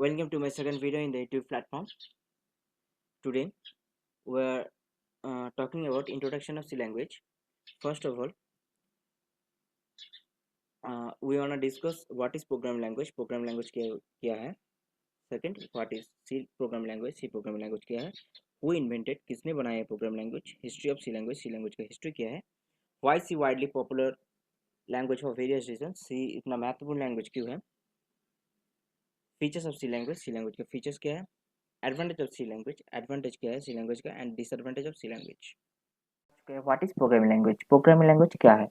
Welcome to my second video in the YouTube platform. Today we are talking about introduction of C language. First of all, we wanna discuss what is programming language. Programming language क्या है. Second, what is C programming language. C programming language क्या है. Who invented, किसने बनाया है programming language. History of C language. C language का history क्या है. Why C widely popular language for various reasons. C इतना महत्वपूर्ण language क्यों है. Features of C language. C language का features क्या है. Advantage of C language. Advantage क्या है C language का and disadvantage of C language. What is programming language? Programming language क्या है?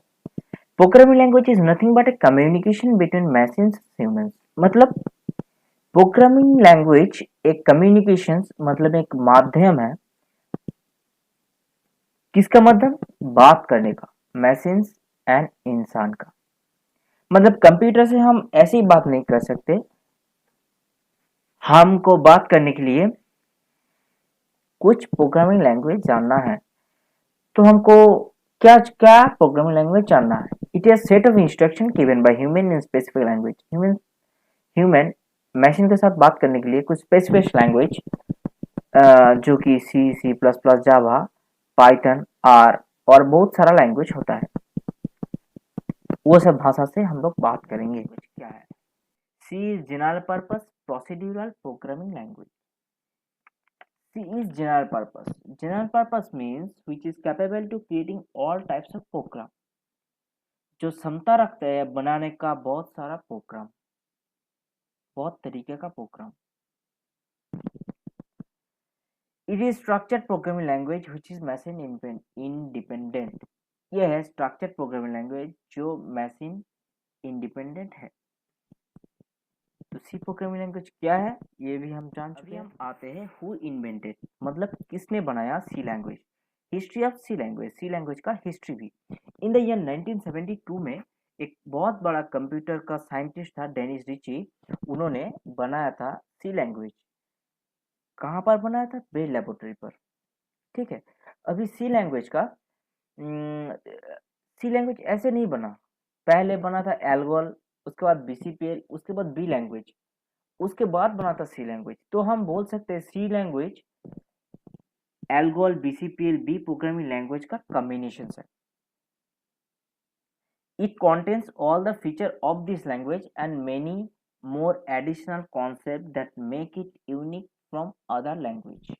Programming language is nothing but a communication between machines and humans. मतलब programming language एक communication मतलब एक माध्यम है. किसका माध्यम? बात करने का, मशीन्स एंड इंसान का. मतलब कंप्यूटर से हम ऐसी बात नहीं कर सकते. हमको बात करने के लिए कुछ प्रोग्रामिंग लैंग्वेज जानना है. तो हमको क्या क्या प्रोग्रामिंग लैंग्वेज जानना है. It is set of instruction given by human in specific language. Human machine के साथ बात करने के लिए कुछ स्पेसिफिक लैंग्वेज जो कि C, C plus plus, Java, Python, R और बहुत सारा लैंग्वेज होता है. वो सब भाषा से हम लोग बात करेंगे. क्या है C? Is general purpose procedural programming language. C is general purpose. General purpose means which is capable to creating all types of program. जो क्षमता रखते हैं बनाने का बहुत सारा प्रोग्राम, बहुत तरीके का programme. It is structured programming language which is machine independent. यह है structured programming language जो machine independent है. तो सी प्रोग्रामिंग लैंग्वेज क्या है ये भी हम जान चुके हैं. हम आते हैं हु इन्वेंटेड, मतलब किसने बनाया C language. History of C language. C language का हिस्ट्री भी. इन द ईयर 1972 में एक बहुत बड़ा कंप्यूटर का साइंटिस्ट था डेनिस रिची. उन्होंने बनाया था सी लैंग्वेज. कहाँ पर बनाया था? बेल लेबोरेटरी पर. ठीक है. अभी सी लैंग्वेज का सी लैंग्वेज ऐसे नहीं बना. पहले बना था एल्गोल, उसके बाद बीसीपीएल, उसके बाद बी लैंग्वेज, उसके बाद बना था सी लैंग्वेज. तो हम बोल सकते हैं C language ALGOL, BCPL, B programming language का कॉम्बिनेशन है. It contains all the feature of this language and many more additional concepts that make it unique from other language.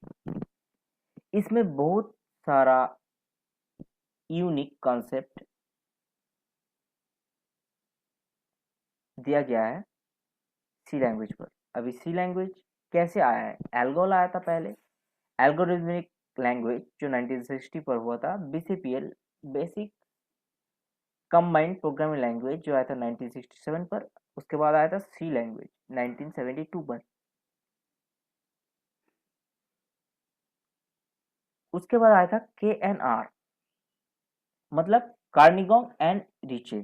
इसमें बहुत सारा यूनिक कॉन्सेप्ट दिया गया है सी लैंग्वेज पर. अभी सी लैंग्वेज कैसे आया है? एल्गोल आया था पहले, एल्गोरिथमिक लैंग्वेज जो 1960 पर हुआ था. BCPL basic combined programming language जो आया था 1967 पर. उसके बाद आया था सी लैंग्वेज 1972 पर. उसके बाद आया था KNR मतलब कार्निगन एंड रिचे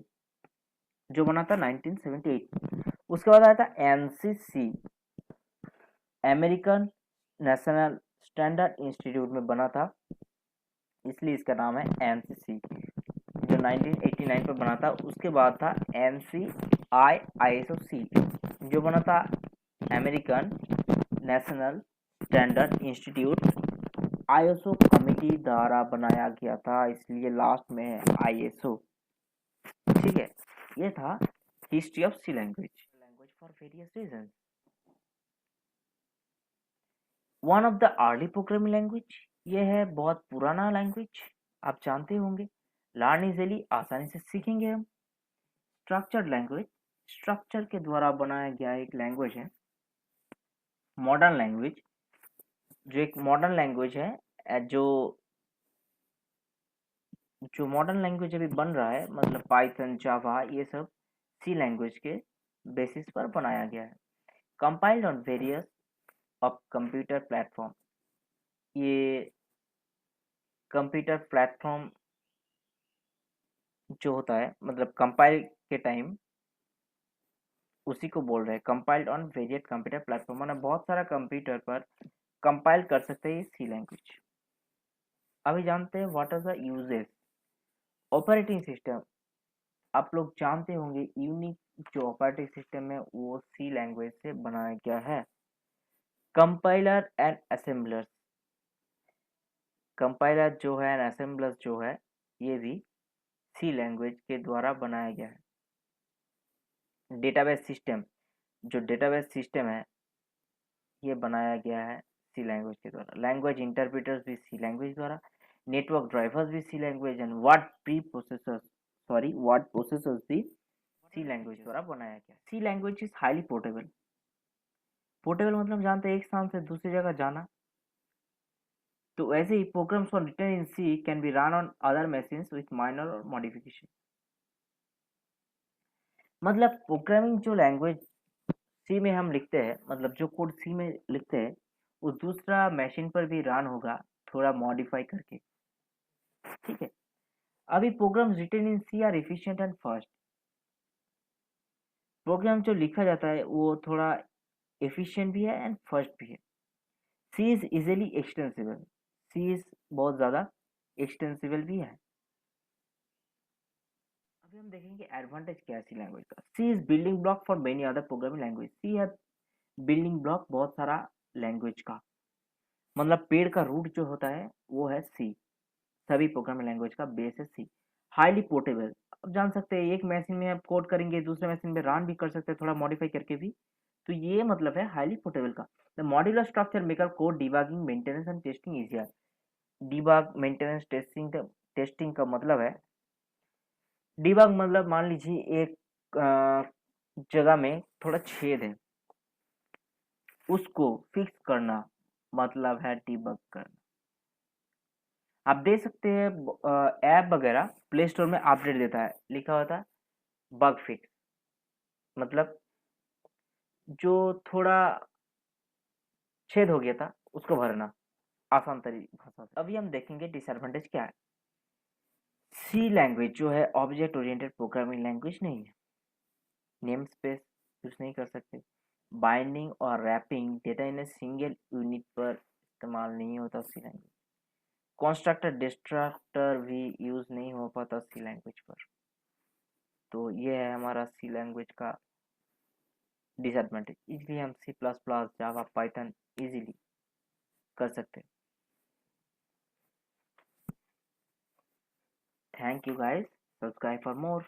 जो बना था 1978. उसके बाद आया था NCC American national standard institute में बना था, इसलिए इसका नाम है NCC जो 1989 पर बना था. उसके बाद था NCI ISO-C जो बना था American national standard institute ISO committee द्वारा बनाया गया था, इसलिए लास्ट में है ISO. ठीक है. ये था history of C language. Language for various reasons. One of the early programming language. ये है बहुत पुराना लैंग्वेज, आप जानते होंगे. लर्न इजीली, आसानी से सीखेंगे हम. स्ट्रक्चर्ड लैंग्वेज, स्ट्रक्चर के द्वारा बनाया गया एक लैंग्वेज है. मॉडर्न लैंग्वेज, जो एक मॉडर्न लैंग्वेज है जो मॉडर्न लैंग्वेज अभी बन रहा है, मतलब पाइथन, जावा, ये सब सी लैंग्वेज के बेसिस पर बनाया गया है. Compiled on various of computer platform. ये कंप्यूटर प्लेटफॉर्म जो होता है, मतलब कंपाइल के टाइम उसी को बोल रहे हैं. Compiled on various computer platform मतलब बहुत सारा कंप्यूटर पर कंपाइल कर सकते हैं सी लैंग्वेज. अभी जानते हैं what are the uses. Operating system, आप लोग जानते होंगे यूनिक जो ऑपरेटिंग सिस्टम है वो सी लैंग्वेज से बनाया गया है. कंपाइलर एंड असेंबलर्स, कंपाइलर जो है एंड असेंबलर्स जो है ये भी सी लैंग्वेज के द्वारा बनाया गया है। डेटाबेस सिस्टम, जो डेटाबेस सिस्टम है ये बनाया गया है सी लैंग्वेज के द्वारा। लैंग्वेज इंटरप्रिटर्स भी सी लैंग्वेज द्वारा, नेटवर्क ड्राइवर्स भी C language and word processors भी सी लैंग्वेज द्वारा बनाया गया। C language is highly portable. Portable मतलब जानते हैं एक स्थान से दूसरी जगह जाना। तो ऐसे ही programs for written in C can be run on other machines with minor modification. मतलब प्रोग्रामिंग जो लैंग्वेज सी में हम लिखते हैं, मतलब जो कोड सी में लिखते हैं वो दूसरा मशीन पर भी रन होगा थोड़ा मॉडिफाई करके, ठीक है। अभी program written in C are efficient and fast. Program जो लिखा जाता है वो थोड़ा एफिशिएंट भी है एंड फास्ट भी है। C is easily extensible, C is बहुत ज़्यादा एक्सटेंसिबल भी है। अभी हम देखेंगे एडवांटेज क्या है सी लैंग्वेज का। C is building block for many other programming language. C है बिल्डिंग ब्लॉक बहुत सारा लैंग्वेज का, मतलब पेड़ का रूट जो होता है वो है सी। सभी प्रोग्रामिंग लैंग्वेज का बेस है सी। हाईली पोर्टेबल, अब जान सकते हैं एक मशीन में आप कोड करेंगे दूसरे मशीन में रन भी कर सकते हैं थोड़ा मॉडिफाई करके भी। तो ये मतलब है हाईली पोर्टेबल का। The modular structure maker code debugging maintenance and testing easier. Debug maintenance testing का मतलब है, डिबग मतलब मान लीजिए एक जगह में थोड़ा छेद है उसको फिक्स करना, मतलब है डिबग करना। आप देख सकते हैं ऐप वगैरह प्ले स्टोर में अपडेट देता है, लिखा होता है बग फिक्स, मतलब जो थोड़ा छेद हो गया था उसको भरना, आसान तरीके भाषा से। अभी हम देखेंगे डिसएडवांटेज क्या है। सी लैंग्वेज जो है ऑब्जेक्ट ओरिएंटेड प्रोग्रामिंग लैंग्वेज नहीं है। नेम स्पेस यूज नहीं कर सकते। बाइंडिंग और wrapping data in a single unit पर इस्तेमाल नहीं होता सी लैंग्वेज। कंस्ट्रक्टर डिस्ट्रक्टर भी यूज नहीं हो पाता सी लैंग्वेज पर। तो ये है हमारा सी लैंग्वेज का डिसएडवांटेज। इसलिए हम C plus plus Java Python easily कर सकते हैं। Thank you guys, subscribe for more.